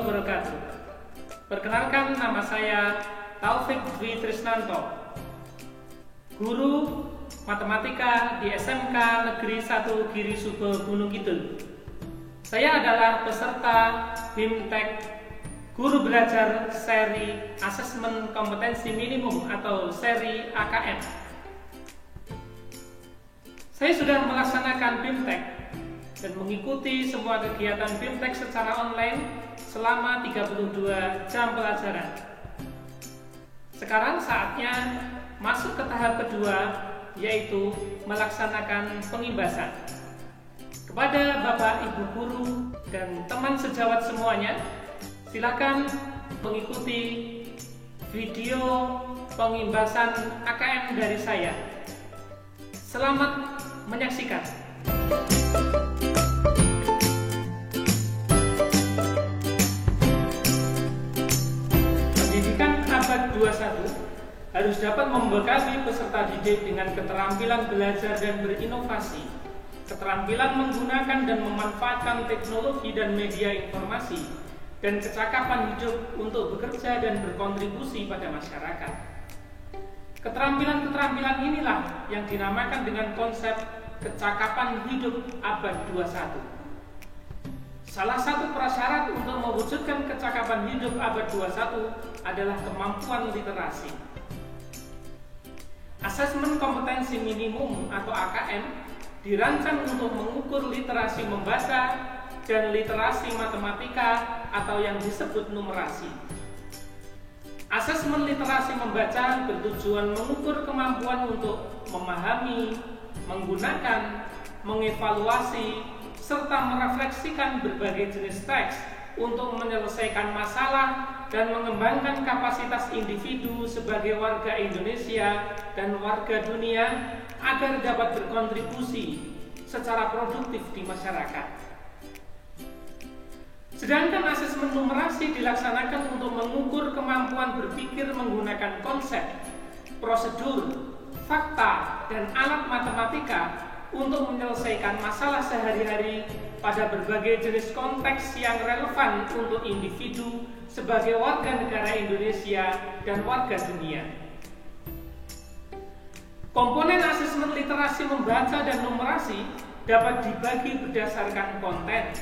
wabarakatuh. Perkenalkan, nama saya Taufik Dwi Trisnanto, guru matematika di SMK Negeri 1 Giri Subo Gunung Kidul. Saya adalah peserta BIMTEK Guru Belajar Seri Asesmen Kompetensi Minimum atau seri AKM. Saya sudah melaksanakan BIMTEK dan mengikuti semua kegiatan BIMTEK secara online selama 32 jam pelajaran. Sekarang saatnya masuk ke tahap kedua, yaitu melaksanakan pengimbasan. Kepada Bapak Ibu guru dan teman sejawat semuanya, silakan mengikuti video pengimbasan AKM dari saya. Selamat menyaksikan. Pendidikan abad 21 harus dapat membekali peserta didik dengan keterampilan belajar dan berinovasi, keterampilan menggunakan dan memanfaatkan teknologi dan media informasi, dan kecakapan hidup untuk bekerja dan berkontribusi pada masyarakat. Keterampilan-keterampilan inilah yang dinamakan dengan konsep kecakapan hidup abad 21. Salah satu prasyarat untuk mewujudkan kecakapan hidup abad 21 adalah kemampuan literasi. Asesmen kompetensi minimum atau AKM dirancang untuk mengukur literasi membaca dan literasi matematika atau yang disebut numerasi. Asesmen literasi membaca bertujuan mengukur kemampuan untuk memahami, menggunakan, mengevaluasi, serta merefleksikan berbagai jenis teks untuk menyelesaikan masalah dan mengembangkan kapasitas individu sebagai warga Indonesia dan warga dunia agar dapat berkontribusi secara produktif di masyarakat. Sedangkan asesmen numerasi dilaksanakan untuk mengukur kemampuan berpikir menggunakan konsep, prosedur, fakta, dan alat matematika untuk menyelesaikan masalah sehari-hari pada berbagai jenis konteks yang relevan untuk individu sebagai warga negara Indonesia dan warga dunia. Komponen asesmen literasi membaca dan numerasi dapat dibagi berdasarkan konten,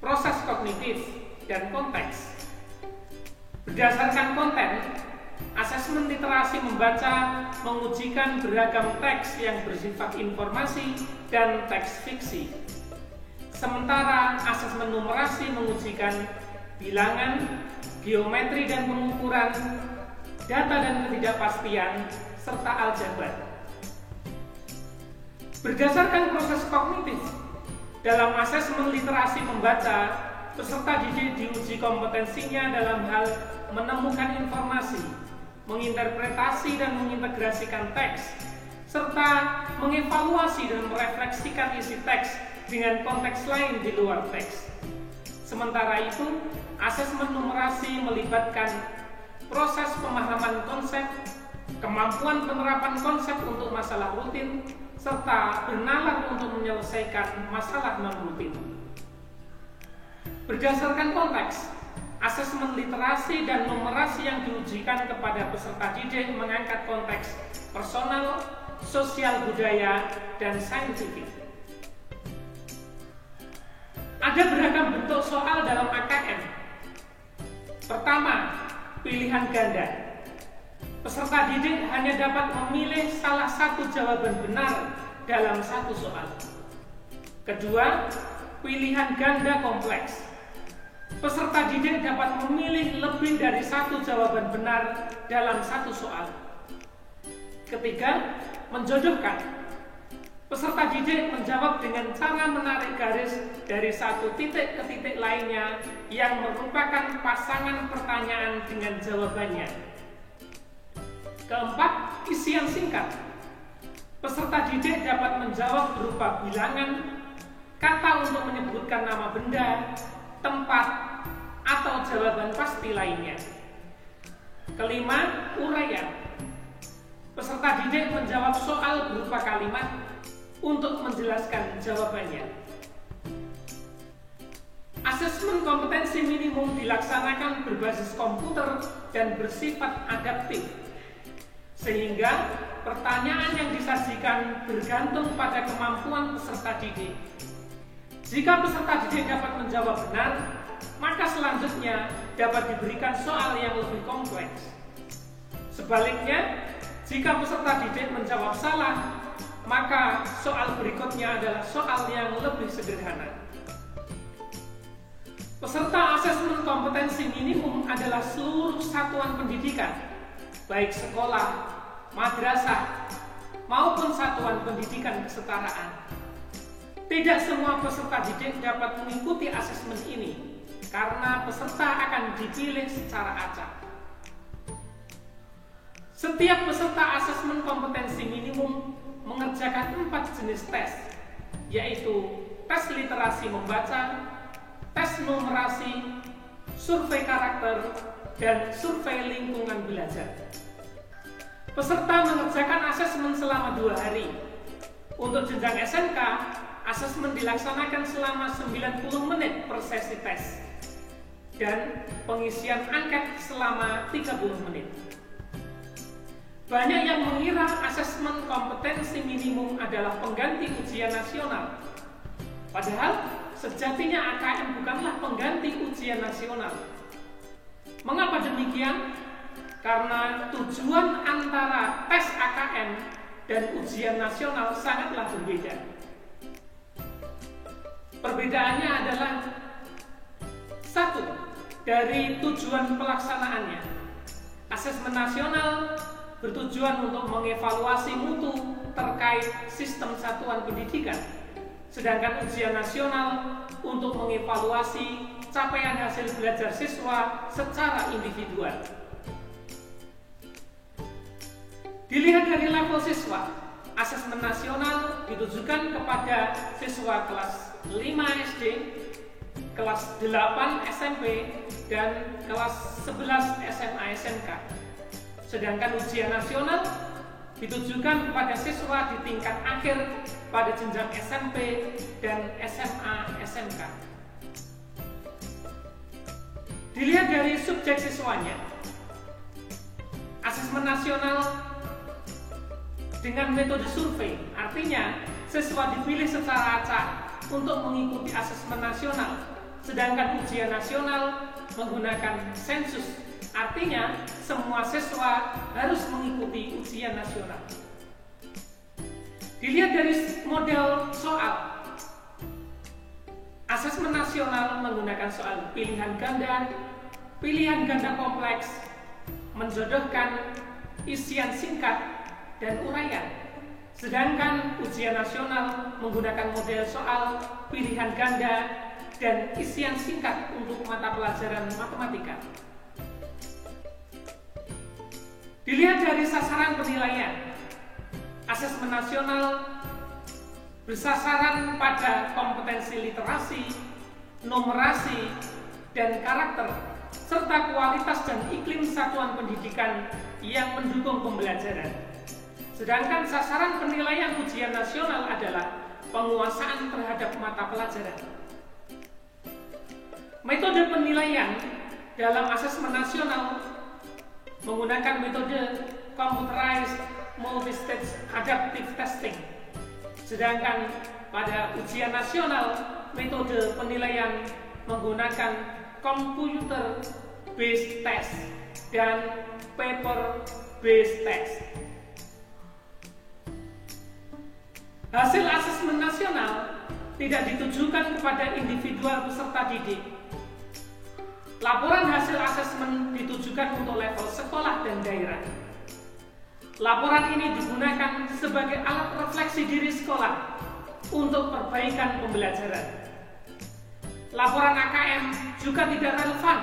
proses kognitif, dan konteks. Berdasarkan konten, asesmen literasi membaca mengujikan beragam teks yang bersifat informasi dan teks fiksi. Sementara asesmen numerasi mengujikan bilangan, geometri dan pengukuran, data dan ketidakpastian, serta aljabar. Berdasarkan proses kognitif, dalam asesmen literasi membaca, peserta didik diuji kompetensinya dalam hal menemukan informasi, menginterpretasi dan mengintegrasikan teks, serta mengevaluasi dan merefleksikan isi teks dengan konteks lain di luar teks. Sementara itu, asesmen numerasi melibatkan proses pemahaman konsep, kemampuan penerapan konsep untuk masalah rutin, serta bernalar untuk menyelesaikan masalah non-rutin. Berdasarkan konteks, asesmen literasi dan numerasi yang diujikan kepada peserta didik mengangkat konteks personal, sosial budaya, dan saintifik. Ada beragam bentuk soal dalam AKM. Pertama, pilihan ganda. Peserta didik hanya dapat memilih salah satu jawaban benar dalam satu soal. Kedua, pilihan ganda kompleks. Peserta didik dapat memilih lebih dari satu jawaban benar dalam satu soal. Ketiga, menjodohkan. Peserta didik menjawab dengan cara menarik garis dari satu titik ke titik lainnya yang merupakan pasangan pertanyaan dengan jawabannya. Keempat, isian singkat. Peserta didik dapat menjawab berupa bilangan, kata untuk menyebutkan nama benda, tempat, atau jawaban pasti lainnya. Kelima, uraian. Peserta didik menjawab soal berupa kalimat untuk menjelaskan jawabannya. Asesmen kompetensi minimum dilaksanakan berbasis komputer dan bersifat adaptif, sehingga pertanyaan yang disajikan bergantung pada kemampuan peserta didik. Jika peserta didik dapat menjawab benar, maka selanjutnya dapat diberikan soal yang lebih kompleks. Sebaliknya, jika peserta didik menjawab salah, maka soal berikutnya adalah soal yang lebih sederhana. Peserta asesmen kompetensi minimum adalah seluruh satuan pendidikan, baik sekolah, madrasah, maupun satuan pendidikan kesetaraan. Tidak semua peserta didik dapat mengikuti asesmen ini, karena peserta akan dipilih secara acak. Setiap peserta asesmen kompetensi minimum mengerjakan 4 jenis tes, yaitu tes literasi membaca, tes numerasi, survei karakter, dan survei lingkungan belajar. Peserta mengerjakan asesmen selama 2 hari. Untuk jenjang SMK, asesmen dilaksanakan selama 90 menit per sesi tes, dan pengisian angket selama 30 menit. Banyak yang mengira asesmen kompetensi minimum adalah pengganti ujian nasional. Padahal, sejatinya AKM bukanlah pengganti ujian nasional. Mengapa demikian? Karena tujuan antara tes AKM dan ujian nasional sangatlah berbeda. Perbedaannya adalah 1. Dari tujuan pelaksanaannya. Asesmen nasional bertujuan untuk mengevaluasi mutu terkait sistem satuan pendidikan, sedangkan ujian nasional untuk mengevaluasi capaian hasil belajar siswa secara individual. Dilihat dari level siswa, asesmen nasional ditujukan kepada siswa kelas 5 SD, kelas 8 SMP, dan kelas 11 SMA SMK. Sedangkan ujian nasional ditujukan kepada siswa di tingkat akhir pada jenjang SMP dan SMA SMK. Dilihat dari subjek siswanya, asesmen nasional dengan metode survei, artinya siswa dipilih secara acak untuk mengikuti asesmen nasional, sedangkan ujian nasional menggunakan sensus, artinya semua siswa harus mengikuti ujian nasional. Dilihat dari model soal, asesmen nasional menggunakan soal pilihan ganda kompleks, menjodohkan, isian singkat, dan uraian. Sedangkan ujian nasional menggunakan model soal pilihan ganda dan isian singkat untuk mata pelajaran matematika. Dilihat dari sasaran penilaian, asesmen nasional bersasaran pada kompetensi literasi, numerasi, dan karakter, serta kualitas dan iklim satuan pendidikan yang mendukung pembelajaran. Sedangkan sasaran penilaian ujian nasional adalah penguasaan terhadap mata pelajaran. Metode penilaian dalam asesmen nasional menggunakan metode computerized multi-stage adaptive testing. Sedangkan pada ujian nasional, metode penilaian menggunakan computer based test dan paper based test. Hasil asesmen nasional tidak ditujukan kepada individual peserta didik. Laporan hasil asesmen ditujukan untuk level sekolah dan daerah. Laporan ini digunakan sebagai alat refleksi diri sekolah untuk perbaikan pembelajaran. Laporan AKM juga tidak relevan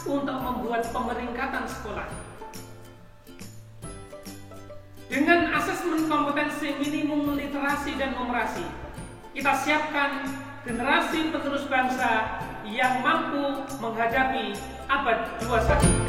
untuk membuat pemeringkatan sekolah. Dengan asesmen kompetensi minimum literasi dan numerasi, kita siapkan generasi penerus bangsa yang mampu menghadapi abad 21.